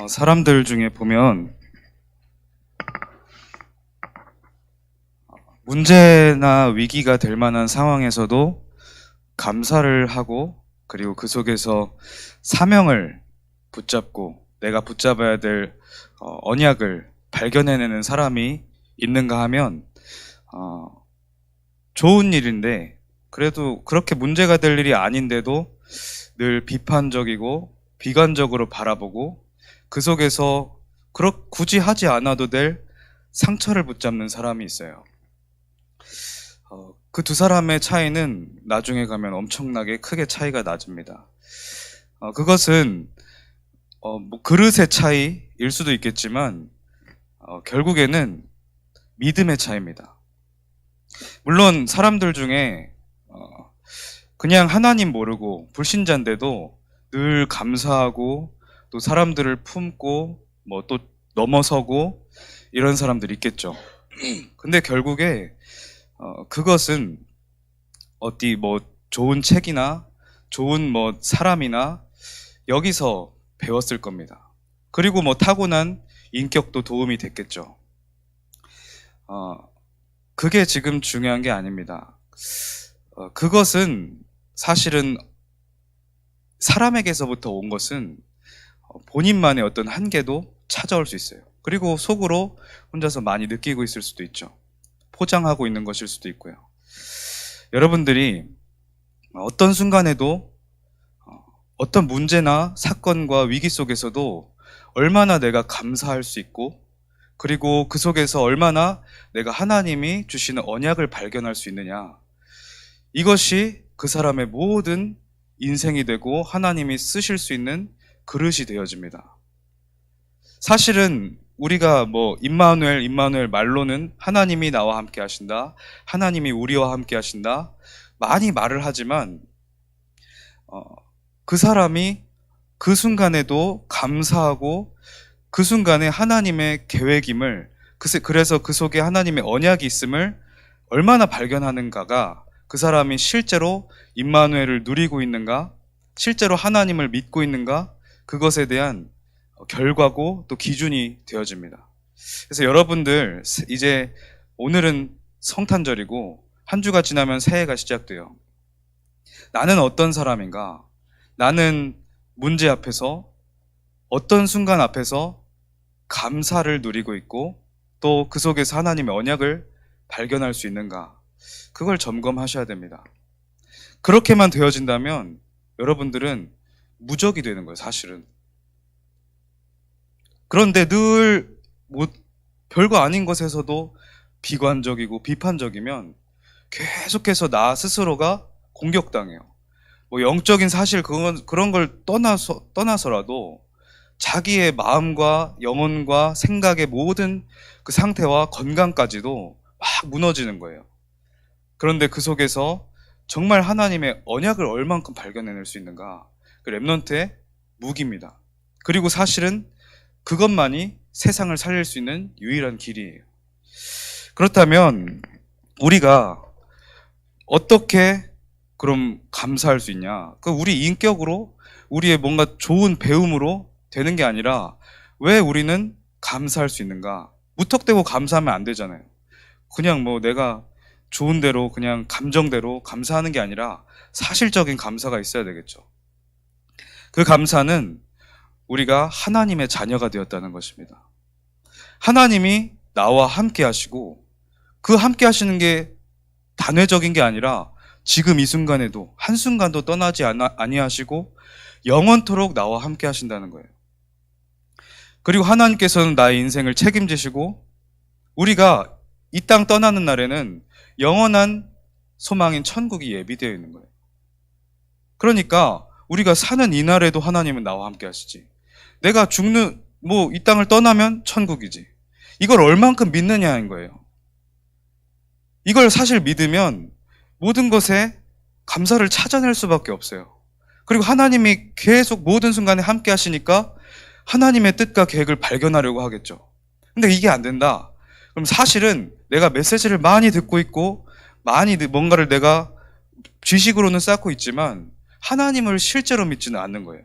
사람들 중에 보면 문제나 위기가 될 만한 상황에서도 감사를 하고, 그리고 그 속에서 사명을 붙잡고 내가 붙잡아야 될 언약을 발견해내는 사람이 있는가 하면 좋은 일인데, 그래도 그렇게 문제가 될 일이 아닌데도 늘 비판적이고 비관적으로 바라보고 그 속에서 굳이 하지 않아도 될 상처를 붙잡는 사람이 있어요. 그 두 사람의 차이는 나중에 가면 엄청나게 크게 차이가 나집니다. 그것은 뭐 그릇의 차이일 수도 있겠지만 결국에는 믿음의 차이입니다. 물론 사람들 중에 그냥 하나님 모르고 불신자인데도 늘 감사하고 또 사람들을 품고 뭐 또 넘어서고 이런 사람들이 있겠죠. 근데 결국에 그것은 어디 뭐 좋은 책이나 좋은 뭐 사람이나 여기서 배웠을 겁니다. 그리고 뭐 타고난 인격도 도움이 됐겠죠. 그게 지금 중요한 게 아닙니다. 그것은 사실은 사람에게서부터 온 것은 본인만의 어떤 한계도 찾아올 수 있어요. 그리고 속으로 혼자서 많이 느끼고 있을 수도 있죠. 포장하고 있는 것일 수도 있고요. 여러분들이 어떤 순간에도 어떤 문제나 사건과 위기 속에서도 얼마나 내가 감사할 수 있고, 그리고 그 속에서 얼마나 내가 하나님이 주시는 언약을 발견할 수 있느냐, 이것이 그 사람의 모든 인생이 되고 하나님이 쓰실 수 있는 그릇이 되어집니다. 사실은 우리가 뭐 임마누엘 말로는 하나님이 나와 함께 하신다, 하나님이 우리와 함께 하신다 많이 말을 하지만 그 사람이 그 순간에도 감사하고 그 순간에 하나님의 계획임을, 그래서 그 속에 하나님의 언약이 있음을 얼마나 발견하는가가 그 사람이 실제로 임마누엘을 누리고 있는가, 실제로 하나님을 믿고 있는가, 그것에 대한 결과고 또 기준이 되어집니다. 그래서 여러분들, 이제 오늘은 성탄절이고 한 주가 지나면 새해가 시작돼요. 나는 어떤 사람인가? 나는 문제 앞에서, 어떤 순간 앞에서 감사를 누리고 있고 또 그 속에서 하나님의 언약을 발견할 수 있는가? 그걸 점검하셔야 됩니다. 그렇게만 되어진다면 여러분들은 무적이 되는 거예요, 사실은. 그런데 늘 별거 아닌 것에서도 비관적이고 비판적이면 계속해서 나 스스로가 공격당해요. 뭐 영적인 사실 그런 걸 떠나서라도 자기의 마음과 영혼과 생각의 모든 그 상태와 건강까지도 막 무너지는 거예요. 그런데 그 속에서 정말 하나님의 언약을 얼만큼 발견해낼 수 있는가, 그 렘넌트의 무기입니다. 그리고 사실은 그것만이 세상을 살릴 수 있는 유일한 길이에요. 그렇다면 우리가 어떻게 그럼 감사할 수 있냐? 그 우리 인격으로, 우리의 뭔가 좋은 배움으로 되는 게 아니라 왜 우리는 감사할 수 있는가? 무턱대고 감사하면 안 되잖아요. 그냥 뭐 내가 좋은 대로 그냥 감정대로 감사하는 게 아니라 사실적인 감사가 있어야 되겠죠. 그 감사는 우리가 하나님의 자녀가 되었다는 것입니다. 하나님이 나와 함께 하시고, 그 함께 하시는 게 단회적인 게 아니라 지금 이 순간에도 한순간도 떠나지 아니하시고 영원토록 나와 함께 하신다는 거예요. 그리고 하나님께서는 나의 인생을 책임지시고 우리가 이 땅 떠나는 날에는 영원한 소망인 천국이 예비되어 있는 거예요. 그러니까 우리가 사는 이 날에도 하나님은 나와 함께 하시지. 내가 이 땅을 떠나면 천국이지. 이걸 얼만큼 믿느냐인 거예요. 이걸 사실 믿으면 모든 것에 감사를 찾아낼 수밖에 없어요. 그리고 하나님이 계속 모든 순간에 함께 하시니까 하나님의 뜻과 계획을 발견하려고 하겠죠. 근데 이게 안 된다. 그럼 사실은 내가 메시지를 많이 듣고 있고 뭔가를 내가 지식으로는 쌓고 있지만 하나님을 실제로 믿지는 않는 거예요.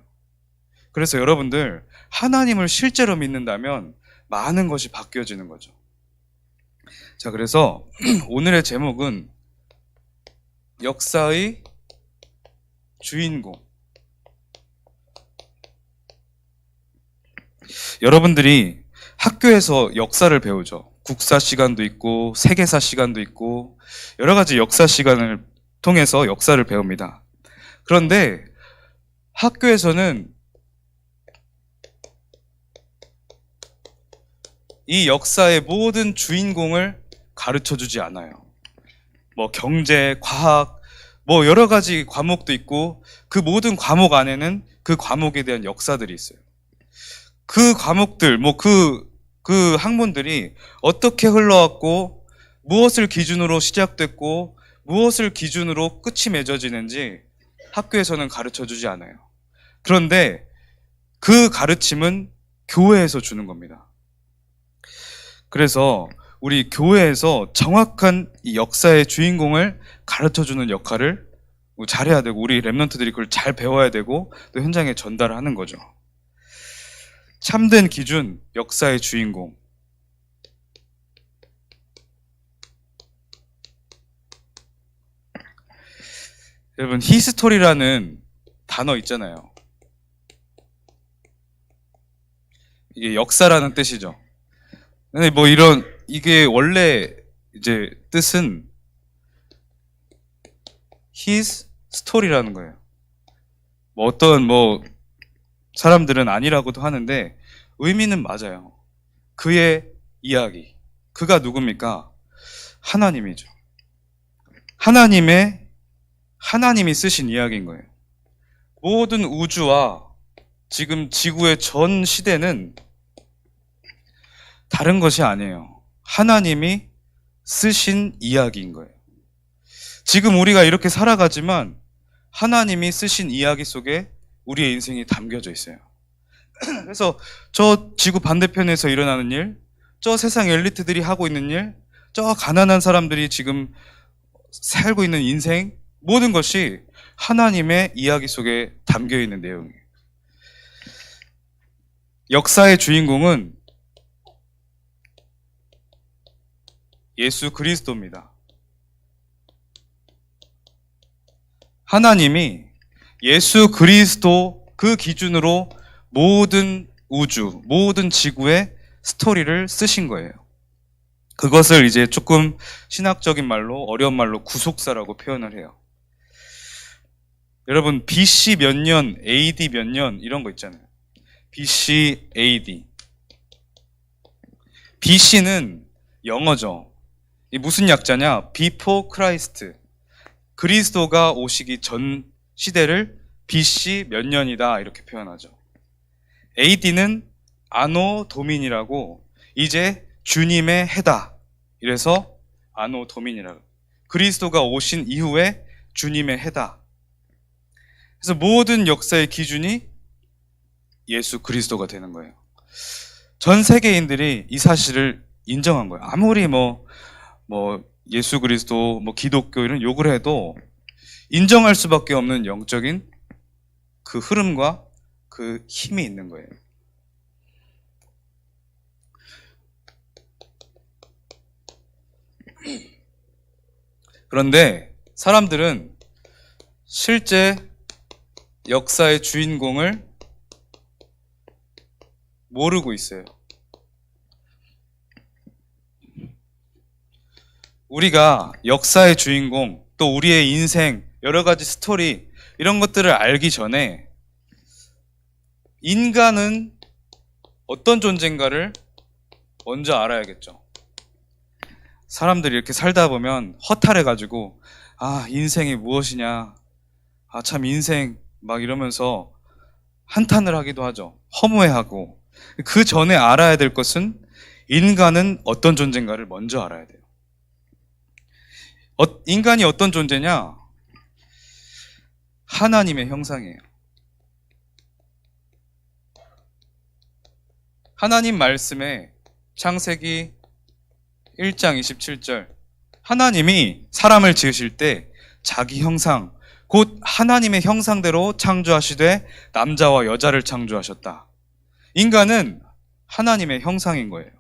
그래서 여러분들 하나님을 실제로 믿는다면 많은 것이 바뀌어지는 거죠. 자, 그래서 오늘의 제목은 역사의 주인공. 여러분들이 학교에서 역사를 배우죠. 국사 시간도 있고 세계사 시간도 있고 여러 가지 역사 시간을 통해서 역사를 배웁니다. 그런데 학교에서는 이 역사의 모든 주인공을 가르쳐 주지 않아요. 뭐 경제, 과학, 뭐 여러 가지 과목도 있고 그 모든 과목 안에는 그 과목에 대한 역사들이 있어요. 그 과목들, 그 학문들이 어떻게 흘러왔고 무엇을 기준으로 시작됐고 무엇을 기준으로 끝이 맺어지는지 학교에서는 가르쳐 주지 않아요. 그런데 그 가르침은 교회에서 주는 겁니다. 그래서 우리 교회에서 정확한 이 역사의 주인공을 가르쳐 주는 역할을 잘해야 되고 우리 랩런트들이 그걸 잘 배워야 되고 또 현장에 전달하는 거죠. 참된 기준, 역사의 주인공. 여러분, 히스토리라는 단어 있잖아요. 이게 역사라는 뜻이죠. 근데 뭐 이게 원래 이제 뜻은 his story라는 거예요. 뭐 어떤 사람들은 아니라고도 하는데 의미는 맞아요. 그의 이야기. 그가 누굽니까? 하나님이죠. 하나님이 쓰신 이야기인 거예요. 모든 우주와 지금 지구의 전 시대는 다른 것이 아니에요. 하나님이 쓰신 이야기인 거예요. 지금 우리가 이렇게 살아가지만 하나님이 쓰신 이야기 속에 우리의 인생이 담겨져 있어요. 그래서 저 지구 반대편에서 일어나는 일, 저 세상 엘리트들이 하고 있는 일, 저 가난한 사람들이 지금 살고 있는 인생, 모든 것이 하나님의 이야기 속에 담겨 있는 내용이에요. 역사의 주인공은 예수 그리스도입니다. 하나님이 예수 그리스도 그 기준으로 모든 우주, 모든 지구의 스토리를 쓰신 거예요. 그것을 이제 조금 신학적인 말로, 어려운 말로 구속사라고 표현을 해요. 여러분, BC 몇 년, AD 몇 년, 이런 거 있잖아요. BC, AD. BC는 영어죠. 이 무슨 약자냐? Before Christ. 그리스도가 오시기 전 시대를 BC 몇 년이다 이렇게 표현하죠. AD는 아노 도민이라고 이제 주님의 해다. 이래서 아노 도민이라고. 그리스도가 오신 이후에 주님의 해다. 그래서 모든 역사의 기준이 예수 그리스도가 되는 거예요. 전 세계인들이 이 사실을 인정한 거예요. 아무리 예수 그리스도, 기독교 이런 욕을 해도 인정할 수밖에 없는 영적인 그 흐름과 그 힘이 있는 거예요. 그런데 사람들은 실제 역사의 주인공을 모르고 있어요. 우리가 역사의 주인공, 또 우리의 인생, 여러 가지 스토리, 이런 것들을 알기 전에 인간은 어떤 존재인가를 먼저 알아야겠죠. 사람들이 이렇게 살다 보면 허탈해가지고, 인생이 무엇이냐, 참 인생, 이러면서 한탄을 하기도 하죠. 허무해하고. 그 전에 알아야 될 것은 인간은 어떤 존재인가를 먼저 알아야 돼요. 인간이 어떤 존재냐? 하나님의 형상이에요. 하나님 말씀에 창세기 1장 27절 하나님이 사람을 지으실 때 자기 형상, 곧 하나님의 형상대로 창조하시되 남자와 여자를 창조하셨다. 인간은 하나님의 형상인 거예요.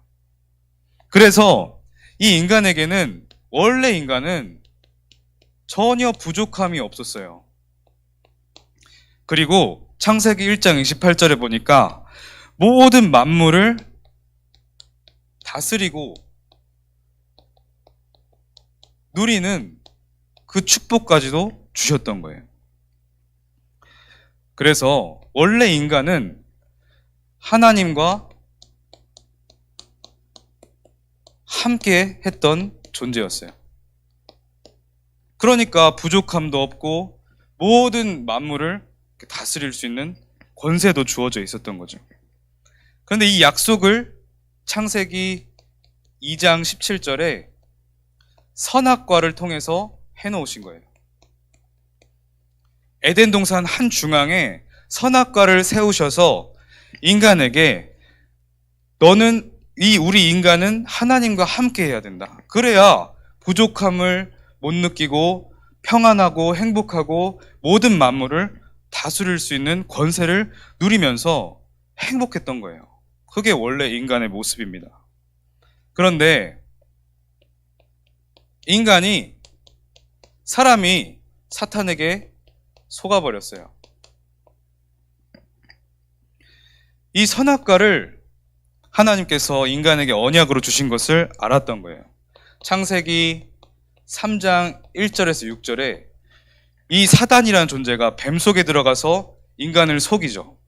그래서 이 인간에게는, 원래 인간은 전혀 부족함이 없었어요. 그리고 창세기 1장 28절에 보니까 모든 만물을 다스리고 누리는 그 축복까지도 주셨던 거예요. 그래서 원래 인간은 하나님과 함께 했던 존재였어요. 그러니까 부족함도 없고 모든 만물을 다스릴 수 있는 권세도 주어져 있었던 거죠. 그런데 이 약속을 창세기 2장 17절에 선악과를 통해서 해놓으신 거예요. 에덴 동산 한 중앙에 선악과를 세우셔서 인간에게, 너는, 우리 인간은 하나님과 함께 해야 된다. 그래야 부족함을 못 느끼고 평안하고 행복하고 모든 만물을 다스릴 수 있는 권세를 누리면서 행복했던 거예요. 그게 원래 인간의 모습입니다. 그런데 사람이 사탄에게 속아버렸어요. 이 선악과를 하나님께서 인간에게 언약으로 주신 것을 알았던 거예요. 창세기 3장 1절에서 6절에 이 사단이라는 존재가 뱀 속에 들어가서 인간을 속이죠.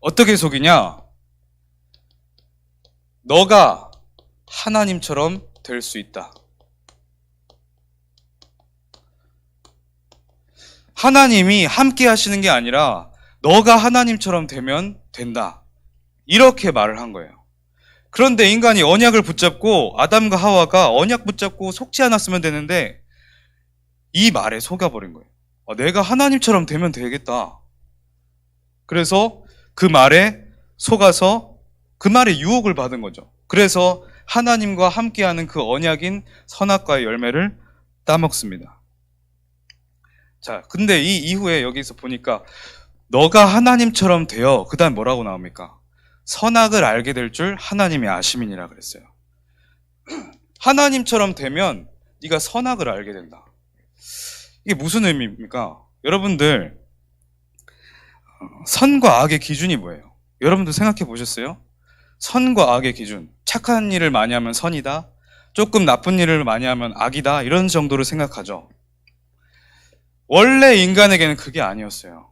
어떻게 속이냐? 너가 하나님처럼 될 수 있다. 하나님이 함께 하시는 게 아니라 너가 하나님처럼 되면 된다. 이렇게 말을 한 거예요. 그런데 인간이 언약을 붙잡고, 아담과 하와가 언약 붙잡고 속지 않았으면 되는데 이 말에 속아버린 거예요. 내가 하나님처럼 되면 되겠다. 그래서 그 말에 속아서 그 말에 유혹을 받은 거죠. 그래서 하나님과 함께하는 그 언약인 선악과의 열매를 따먹습니다. 자, 근데 이 이후에 여기서 보니까 너가 하나님처럼 되어, 그 다음 뭐라고 나옵니까? 선악을 알게 될 줄 하나님이 아심이니라 그랬어요. 하나님처럼 되면 네가 선악을 알게 된다. 이게 무슨 의미입니까? 여러분들, 선과 악의 기준이 뭐예요? 여러분들 생각해 보셨어요? 선과 악의 기준. 착한 일을 많이 하면 선이다. 조금 나쁜 일을 많이 하면 악이다. 이런 정도로 생각하죠. 원래 인간에게는 그게 아니었어요.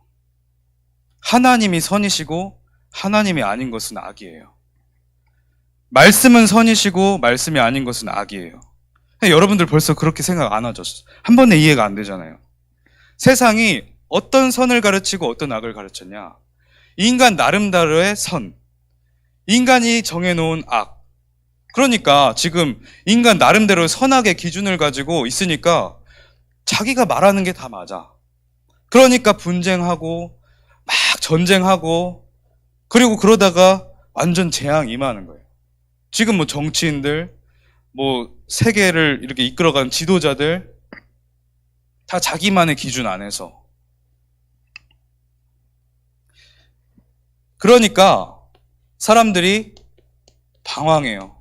하나님이 선이시고 하나님이 아닌 것은 악이에요. 말씀은 선이시고 말씀이 아닌 것은 악이에요. 여러분들 벌써 그렇게 생각 안 하죠? 한 번에 이해가 안 되잖아요. 세상이 어떤 선을 가르치고 어떤 악을 가르쳤냐? 인간 나름대로의 선, 인간이 정해놓은 악. 그러니까 지금 인간 나름대로 선악의 기준을 가지고 있으니까 자기가 말하는 게 다 맞아. 그러니까 분쟁하고 막 전쟁하고, 그리고 그러다가 완전 재앙 임하는 거예요. 지금 뭐 정치인들, 뭐 세계를 이렇게 이끌어가는 지도자들 다 자기만의 기준 안에서. 그러니까 사람들이 방황해요.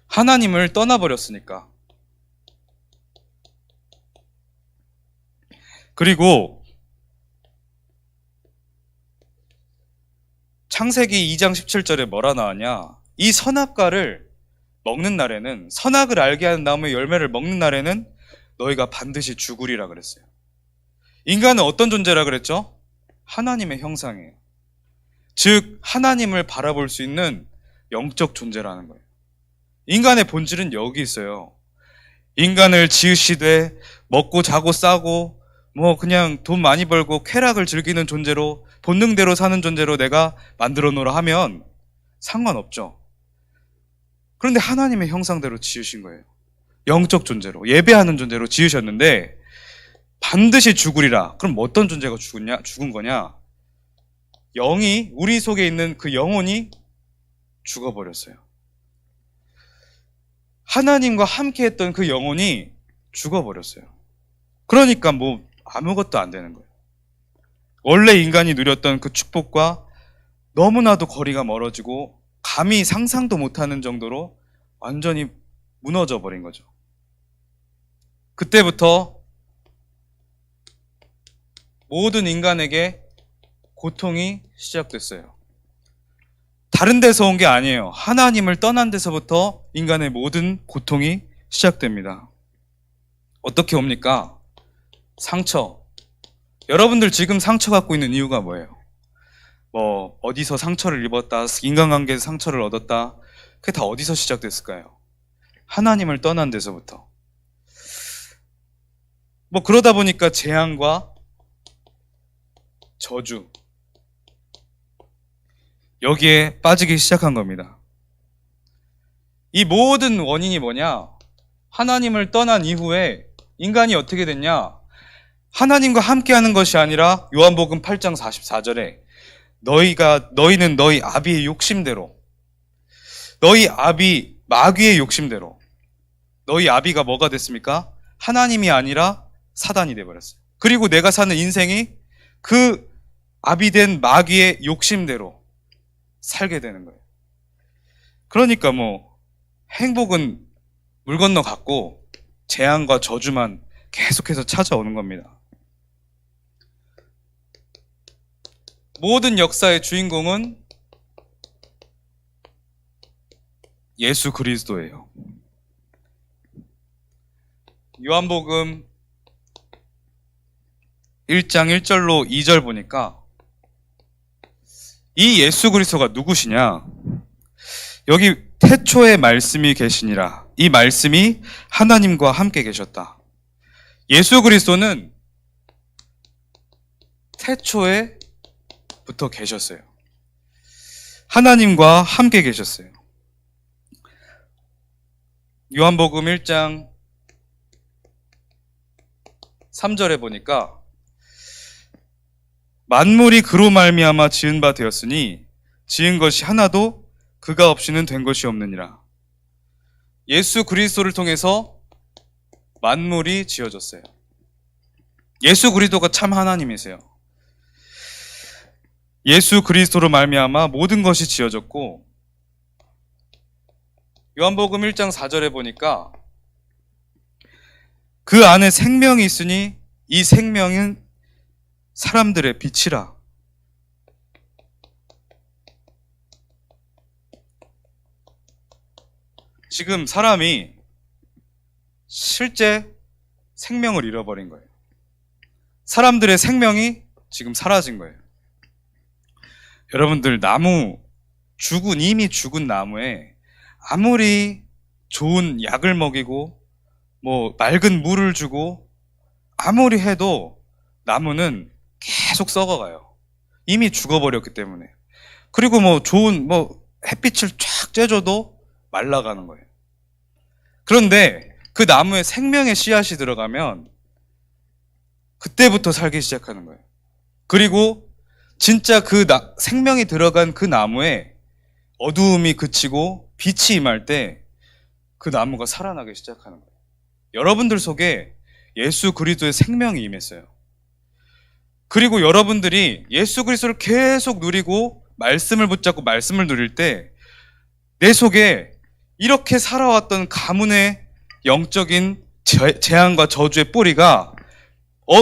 하나님을 떠나버렸으니까. 그리고 창세기 2장 17절에 뭐라 나왔냐? 이 선악과를 먹는 날에는, 선악을 알게 한 다음에 열매를 먹는 날에는 너희가 반드시 죽으리라 그랬어요. 인간은 어떤 존재라 그랬죠? 하나님의 형상이에요. 즉 하나님을 바라볼 수 있는 영적 존재라는 거예요. 인간의 본질은 여기 있어요. 인간을 지으시되 먹고 자고 싸고 뭐 그냥 돈 많이 벌고 쾌락을 즐기는 존재로, 본능대로 사는 존재로 내가 만들어 놓으라 하면 상관없죠. 그런데 하나님의 형상대로 지으신 거예요. 영적 존재로, 예배하는 존재로 지으셨는데 반드시 죽으리라. 그럼 어떤 존재가 죽은 거냐? 영이, 우리 속에 있는 그 영혼이 죽어버렸어요. 하나님과 함께 했던 그 영혼이 죽어버렸어요. 그러니까 뭐 아무것도 안 되는 거예요. 원래 인간이 누렸던 그 축복과 너무나도 거리가 멀어지고 감히 상상도 못하는 정도로 완전히 무너져 버린 거죠. 그때부터 모든 인간에게 고통이 시작됐어요. 다른 데서 온 게 아니에요. 하나님을 떠난 데서부터 인간의 모든 고통이 시작됩니다. 어떻게 옵니까? 상처. 여러분들 지금 상처 갖고 있는 이유가 뭐예요? 뭐 어디서 상처를 입었다, 인간관계에서 상처를 얻었다. 그게 다 어디서 시작됐을까요? 하나님을 떠난 데서부터. 뭐 그러다 보니까 재앙과 저주, 여기에 빠지기 시작한 겁니다. 이 모든 원인이 뭐냐? 하나님을 떠난 이후에 인간이 어떻게 됐냐? 하나님과 함께하는 것이 아니라 요한복음 8장 44절에 너희는 너희 아비의 욕심대로, 너희 아비 마귀의 욕심대로, 너희 아비가 뭐가 됐습니까? 하나님이 아니라 사단이 돼버렸어요. 그리고 내가 사는 인생이 그 아비된 마귀의 욕심대로 살게 되는 거예요. 그러니까 뭐 행복은 물 건너 갔고 재앙과 저주만 계속해서 찾아오는 겁니다. 모든 역사의 주인공은 예수 그리스도예요. 요한복음 1장 1절로 2절 보니까 이 예수 그리스도가 누구시냐? 여기 태초에 말씀이 계시니라. 이 말씀이 하나님과 함께 계셨다. 예수 그리스도는 태초에부터 계셨어요. 하나님과 함께 계셨어요. 요한복음 1장 3절에 보니까 만물이 그로 말미암아 지은 바 되었으니 지은 것이 하나도 그가 없이는 된 것이 없느니라. 예수 그리스도를 통해서 만물이 지어졌어요. 예수 그리스도가 참 하나님이세요. 예수 그리스도로 말미암아 모든 것이 지어졌고, 요한복음 1장 4절에 보니까 그 안에 생명이 있으니 이 생명은 사람들의 빛이라. 지금 사람이 실제 생명을 잃어버린 거예요. 사람들의 생명이 지금 사라진 거예요. 여러분들 이미 죽은 나무에 아무리 좋은 약을 먹이고 뭐 맑은 물을 주고 아무리 해도 나무는 계속 썩어가요. 이미 죽어버렸기 때문에. 그리고 뭐 좋은 햇빛을 쫙 쬐줘도 말라가는 거예요. 그런데 그 나무에 생명의 씨앗이 들어가면 그때부터 살기 시작하는 거예요. 그리고 진짜 생명이 들어간 그 나무에 어두움이 그치고 빛이 임할 때 그 나무가 살아나기 시작하는 거예요. 여러분들 속에 예수 그리스도의 생명이 임했어요. 그리고 여러분들이 예수 그리스도를 계속 누리고 말씀을 붙잡고 말씀을 누릴 때 내 속에 이렇게 살아왔던 가문의 영적인 재앙과 저주의 뿌리가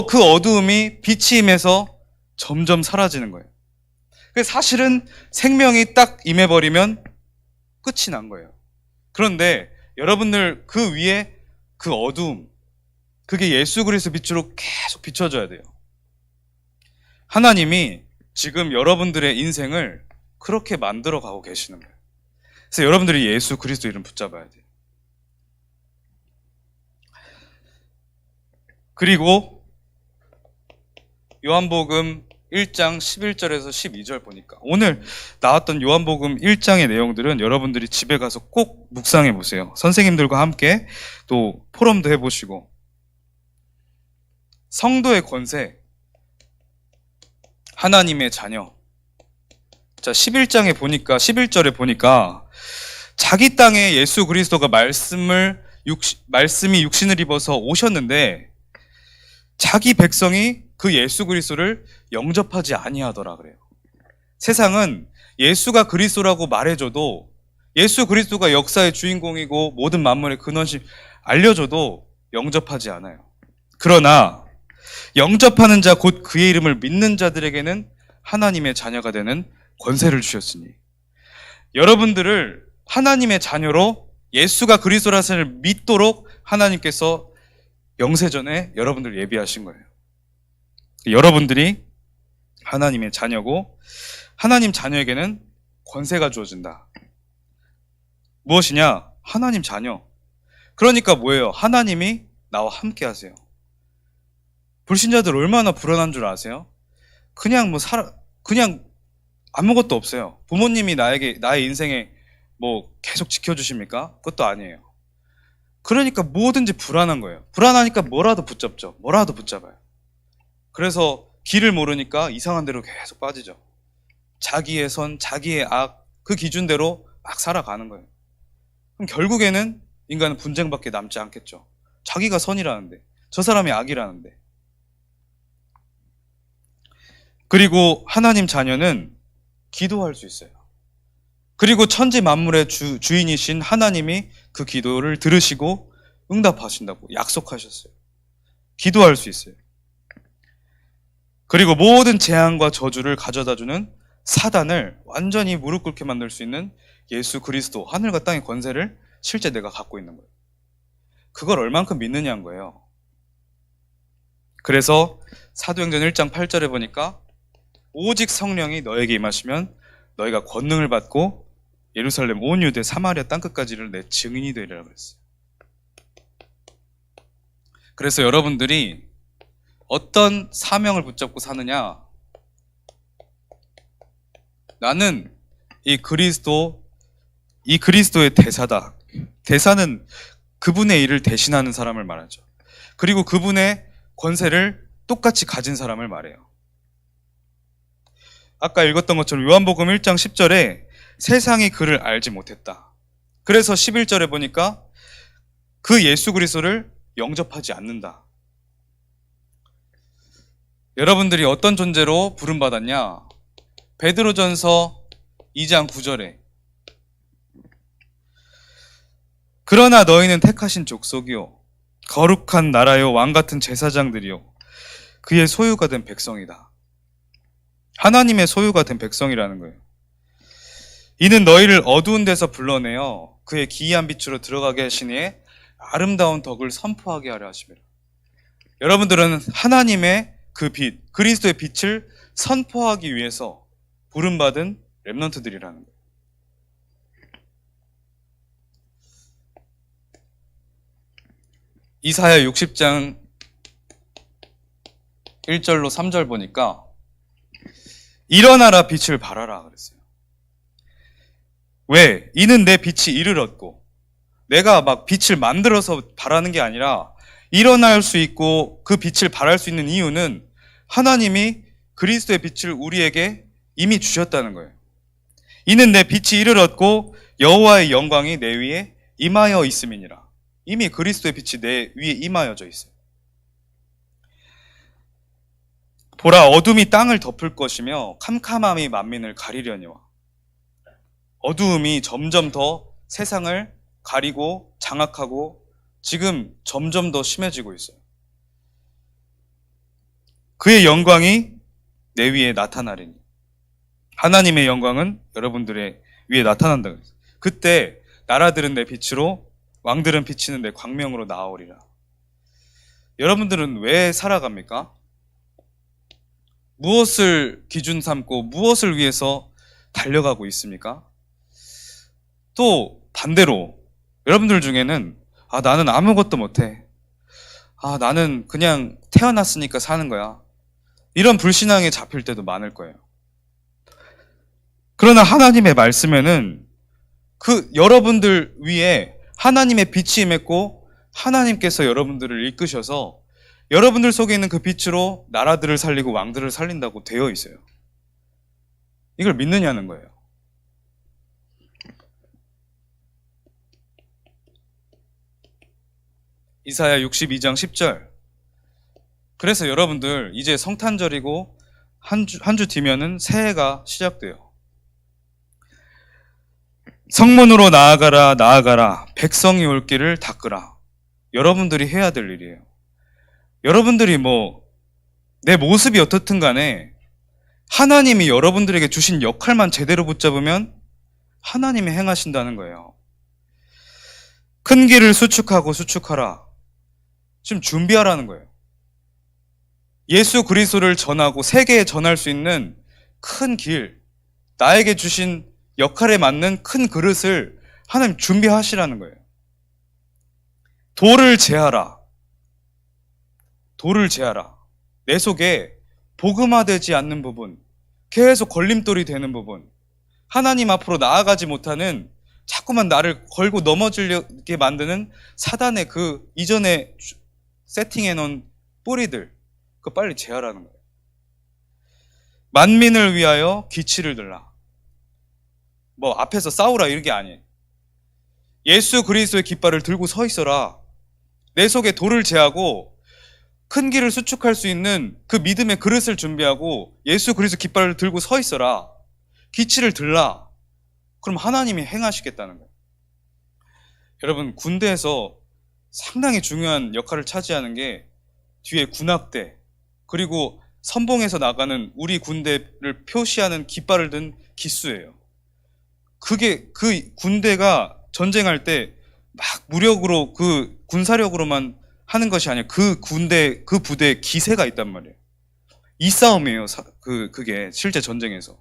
그 어두움이 빛이 임해서 점점 사라지는 거예요. 사실은 생명이 딱 임해버리면 끝이 난 거예요. 그런데 여러분들 그 위에 그 어두움, 그게 예수 그리스도 빛으로 계속 비춰져야 돼요. 하나님이 지금 여러분들의 인생을 그렇게 만들어 가고 계시는 거예요. 그래서 여러분들이 예수 그리스도 이름 붙잡아야 돼요. 그리고 요한복음 1장 11절에서 12절 보니까 오늘 나왔던 요한복음 1장의 내용들은 여러분들이 집에 가서 꼭 묵상해 보세요. 선생님들과 함께 또 포럼도 해보시고. 성도의 권세, 하나님의 자녀. 자, 11절에 보니까 자기 땅에 예수 그리스도가 말씀이 육신을 입어서 오셨는데 자기 백성이 그 예수 그리스도를 영접하지 아니하더라 그래요. 세상은 예수가 그리스도라고 말해줘도, 예수 그리스도가 역사의 주인공이고 모든 만물의 근원심 알려줘도 영접하지 않아요. 그러나 영접하는 자 곧 그의 이름을 믿는 자들에게는 하나님의 자녀가 되는 권세를 주셨으니, 여러분들을 하나님의 자녀로 예수가 그리스도라는 것을 믿도록 하나님께서 영세전에 여러분들을 예비하신 거예요. 여러분들이 하나님의 자녀고 하나님 자녀에게는 권세가 주어진다. 무엇이냐? 하나님 자녀. 그러니까 뭐예요? 하나님이 나와 함께 하세요. 불신자들 얼마나 불안한 줄 아세요? 그냥 그냥 아무것도 없어요. 부모님이 나의 인생에 계속 지켜주십니까? 그것도 아니에요. 그러니까 뭐든지 불안한 거예요. 불안하니까 뭐라도 붙잡죠. 뭐라도 붙잡아요. 그래서 길을 모르니까 이상한 데로 계속 빠지죠. 자기의 선, 자기의 악, 그 기준대로 막 살아가는 거예요. 그럼 결국에는 인간은 분쟁밖에 남지 않겠죠. 자기가 선이라는데, 저 사람이 악이라는데. 그리고 하나님 자녀는 기도할 수 있어요. 그리고 천지 만물의 주인이신 하나님이 그 기도를 들으시고 응답하신다고 약속하셨어요. 기도할 수 있어요. 그리고 모든 재앙과 저주를 가져다주는 사단을 완전히 무릎 꿇게 만들 수 있는 예수 그리스도, 하늘과 땅의 권세를 실제 내가 갖고 있는 거예요. 그걸 얼만큼 믿느냐는 거예요. 그래서 사도행전 1장 8절에 보니까 오직 성령이 너에게 임하시면 너희가 권능을 받고 예루살렘 온 유대 사마리아 땅끝까지 이르러 내 증인이 되리라 그랬어요. 그래서 여러분들이 어떤 사명을 붙잡고 사느냐? 나는 이 그리스도의 대사다. 대사는 그분의 일을 대신하는 사람을 말하죠. 그리고 그분의 권세를 똑같이 가진 사람을 말해요. 아까 읽었던 것처럼 요한복음 1장 10절에 세상이 그를 알지 못했다. 그래서 11절에 보니까 그 예수 그리스도를 영접하지 않는다. 여러분들이 어떤 존재로 부름받았냐? 베드로전서 2장 9절에 그러나 너희는 택하신 족속이요 거룩한 나라요 왕같은 제사장들이요 그의 소유가 된 백성이다. 하나님의 소유가 된 백성이라는 거예요. 이는 너희를 어두운 데서 불러내어 그의 기이한 빛으로 들어가게 하시니 아름다운 덕을 선포하게 하려 하심이라. 여러분들은 하나님의 그 빛, 그리스도의 빛을 선포하기 위해서 부름받은 렘넌트들이라는 거예요. 이사야 60장 1절로 3절 보니까 일어나라 빛을 발하라 그랬어요. 왜? 이는 내 빛이 이를 얻고, 내가 막 빛을 만들어서 발하는 게 아니라 일어날 수 있고 그 빛을 발할 수 있는 이유는 하나님이 그리스도의 빛을 우리에게 이미 주셨다는 거예요. 이는 내 빛이 이를 얻고 여호와의 영광이 내 위에 임하여 있음이니라. 이미 그리스도의 빛이 내 위에 임하여져 있어요. 보라, 어둠이 땅을 덮을 것이며 캄캄함이 만민을 가리려니와. 어두움이 점점 더 세상을 가리고 장악하고 지금 점점 더 심해지고 있어요. 그의 영광이 내 위에 나타나리니. 하나님의 영광은 여러분들의 위에 나타난다 그랬어요. 그때 나라들은 내 빛으로, 왕들은 비치는 내 광명으로 나아오리라. 여러분들은 왜 살아갑니까? 무엇을 기준 삼고 무엇을 위해서 달려가고 있습니까? 또 반대로 여러분들 중에는 나는 아무것도 못해. 나는 그냥 태어났으니까 사는 거야. 이런 불신앙에 잡힐 때도 많을 거예요. 그러나 하나님의 말씀에는 그 여러분들 위에 하나님의 빛이 임했고 하나님께서 여러분들을 이끄셔서 여러분들 속에 있는 그 빛으로 나라들을 살리고 왕들을 살린다고 되어 있어요. 이걸 믿느냐는 거예요. 이사야 62장 10절. 그래서 여러분들 이제 성탄절이고 한 주 뒤면은 새해가 시작돼요. 성문으로 나아가라 나아가라 백성이 올 길을 닦으라. 여러분들이 해야 될 일이에요. 여러분들이 내 모습이 어떻든 간에 하나님이 여러분들에게 주신 역할만 제대로 붙잡으면 하나님이 행하신다는 거예요. 큰 길을 수축하라. 지금 준비하라는 거예요. 예수 그리스도를 전하고 세계에 전할 수 있는 큰 길, 나에게 주신 역할에 맞는 큰 그릇을 하나님 준비하시라는 거예요. 돌을 제하라. 내 속에 복음화되지 않는 부분, 계속 걸림돌이 되는 부분, 하나님 앞으로 나아가지 못하는, 자꾸만 나를 걸고 넘어지게 만드는 사단의 그 이전에 세팅해 놓은 뿌리들, 그거 빨리 제하라는 거예요. 만민을 위하여 기치를 들라. 앞에서 싸우라 이런 게 아니에요. 예수 그리스도의 깃발을 들고 서 있어라. 내 속에 돌을 제하고 큰 길을 수축할 수 있는 그 믿음의 그릇을 준비하고 예수 그리스도 깃발을 들고 서 있어라. 기치를 들라. 그럼 하나님이 행하시겠다는 거예요. 여러분, 군대에서 상당히 중요한 역할을 차지하는 게 뒤에 군악대, 그리고 선봉에서 나가는 우리 군대를 표시하는 깃발을 든 기수예요. 그게 그 군대가 전쟁할 때 막 무력으로 그 군사력으로만 하는 것이 아니라 그 군대, 그 부대에 기세가 있단 말이에요. 이 싸움이에요. 그게 실제 전쟁에서.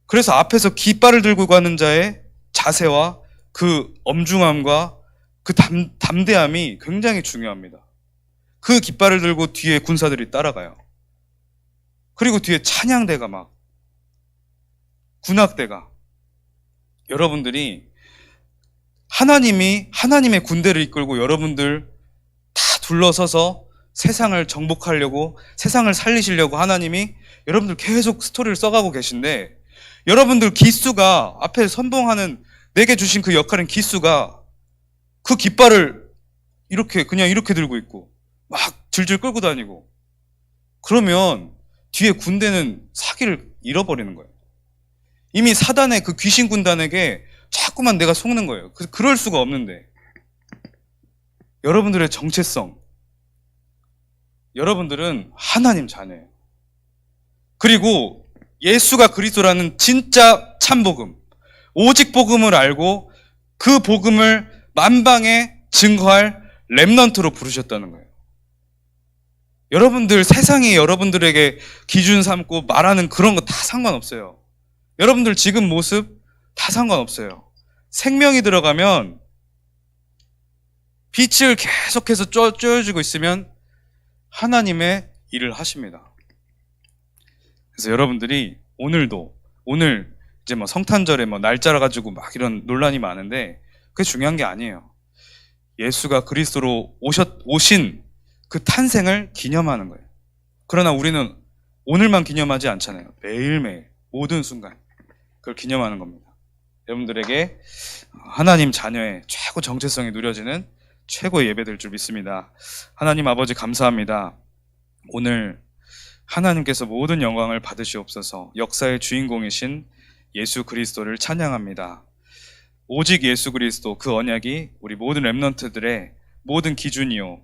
그래서 앞에서 깃발을 들고 가는 자의 자세와 그 엄중함과 그 담대함이 굉장히 중요합니다. 그 깃발을 들고 뒤에 군사들이 따라가요. 그리고 뒤에 찬양대가 군악대가. 여러분들이 하나님의 군대를 이끌고 여러분들 다 둘러서서 세상을 정복하려고, 세상을 살리시려고 하나님이 여러분들 계속 스토리를 써가고 계신데, 여러분들 기수가 앞에 선봉하는, 내게 주신 그 역할인 기수가 그 깃발을 그냥 이렇게 들고 있고 막 질질 끌고 다니고, 그러면 뒤에 군대는 사기를 잃어버리는 거예요. 이미 사단의 그 귀신 군단에게 자꾸만 내가 속는 거예요. 그럴 수가 없는데. 여러분들의 정체성, 여러분들은 하나님 자녀예요. 그리고 예수가 그리스도라는 진짜 참복음, 오직 복음을 알고 그 복음을 만방에 증거할 렘넌트로 부르셨다는 거예요. 여러분들, 세상이 여러분들에게 기준 삼고 말하는 그런 거 다 상관없어요. 여러분들 지금 모습 다 상관없어요. 생명이 들어가면, 빛을 계속해서 쬐어주고 있으면 하나님의 일을 하십니다. 그래서 여러분들이 오늘 이제 성탄절에 날짜를 가지고 막 이런 논란이 많은데, 그게 중요한 게 아니에요. 예수가 그리스도로 오신 그 탄생을 기념하는 거예요. 그러나 우리는 오늘만 기념하지 않잖아요. 매일매일 모든 순간 그걸 기념하는 겁니다. 여러분들에게 하나님 자녀의 최고 정체성이 누려지는 최고의 예배 될 줄 믿습니다. 하나님 아버지 감사합니다. 오늘 하나님께서 모든 영광을 받으시옵소서. 역사의 주인공이신 예수 그리스도를 찬양합니다. 오직 예수 그리스도, 그 언약이 우리 모든 렘넌트들의 모든 기준이요,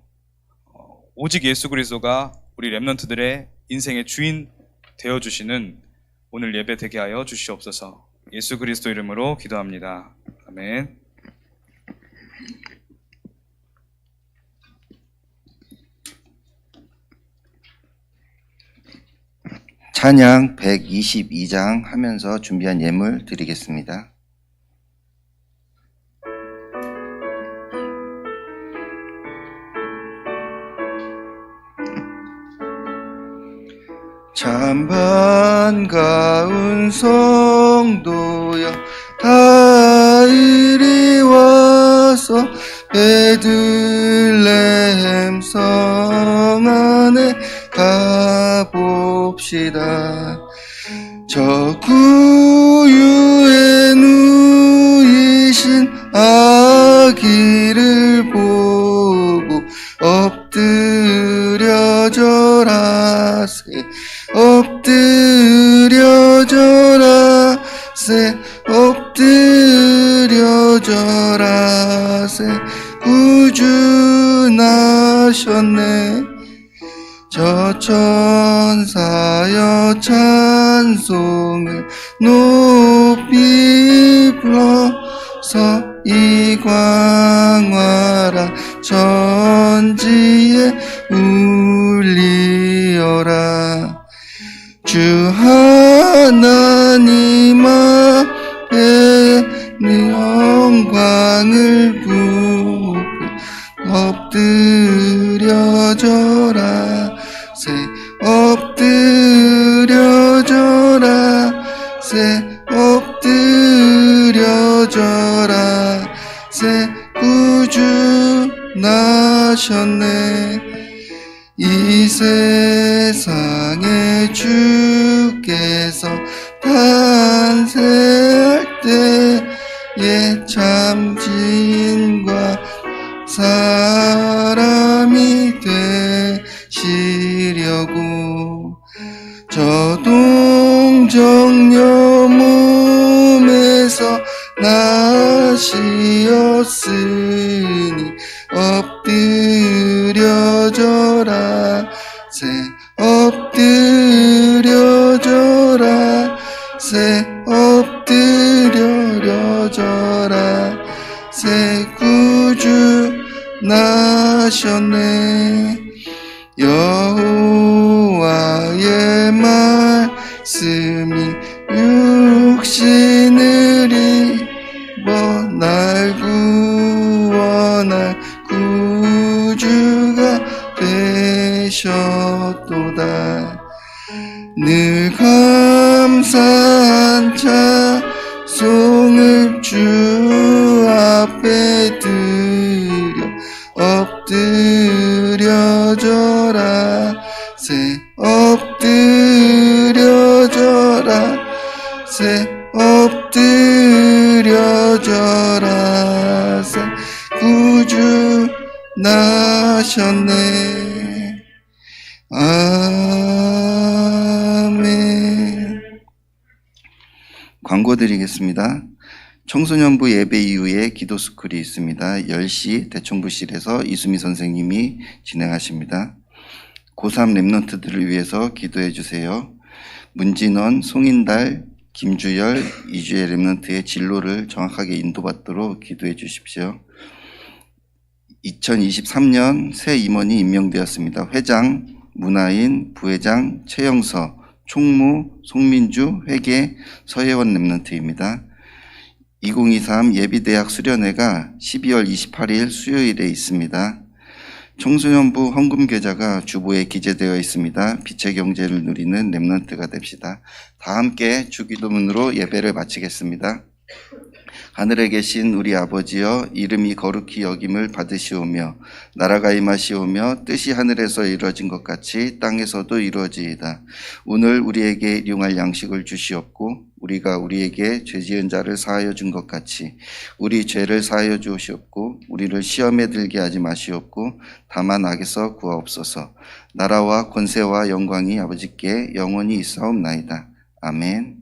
오직 예수 그리스도가 우리 렘넌트들의 인생의 주인 되어주시는 오늘 예배 되게 하여 주시옵소서. 예수 그리스도 이름으로 기도합니다. 아멘. 찬양 122장 하면서 준비한 예물 드리겠습니다. 참 반가운 성도여, 다 이리 와서 베들레헴 성 안에 가봅시다. 저 구유에 누이신 아기를 보고 구주나셨네. 저 천사여 찬송을 높이 불러서 이 광활한 천지에 울리어라. 주 하나님 앞에 네 영광을 부고 엎드려져라. 엎드려져라. 엎드려져라. 구주 나셨네. 이 세상에 주께서 탄생할 때에 참진과 사람이 되시려고 저 동정녀 몸에서 나시었으니 엎드려져라. 엎드려져라. 엎드려져라. 구주 나셨네. 여호와의 말씀이 육신을 입어 날 구원할 구주가 되셨도다. 늘 감사한 찬송을 주 앞에 드려 엎드려져라. 엎드려져라. 엎드려져라. 구주 나셨네. 아멘. 광고 드리겠습니다. 청소년부 예배 이후에 기도 스쿨이 있습니다. 10시 대청부실에서 이수미 선생님이 진행하십니다. 고3 랩런트들을 위해서 기도해 주세요. 문진원, 송인달, 김주열, 이주혜 랩런트의 진로를 정확하게 인도받도록 기도해 주십시오. 2023년 새 임원이 임명되었습니다. 회장, 문하인, 부회장, 최영서, 총무, 송민주, 회계, 서혜원 랩런트입니다. 2023 예비대학 수련회가 12월 28일 수요일에 있습니다. 청소년부 헌금 계좌가 주보에 기재되어 있습니다. 빛의 경제를 누리는 랩런트가 됩시다. 다 함께 주기도문으로 예배를 마치겠습니다. 하늘에 계신 우리 아버지여, 이름이 거룩히 여김을 받으시오며 나라가 임하시오며 뜻이 하늘에서 이루어진 것 같이 땅에서도 이루어지이다. 오늘 우리에게 일용할 양식을 주시옵고 우리가 우리에게 죄지은 자를 사하여 준 것 같이 우리 죄를 사하여 주시옵고 우리를 시험에 들게 하지 마시옵고 다만 악에서 구하옵소서. 나라와 권세와 영광이 아버지께 영원히 있사옵나이다. 아멘.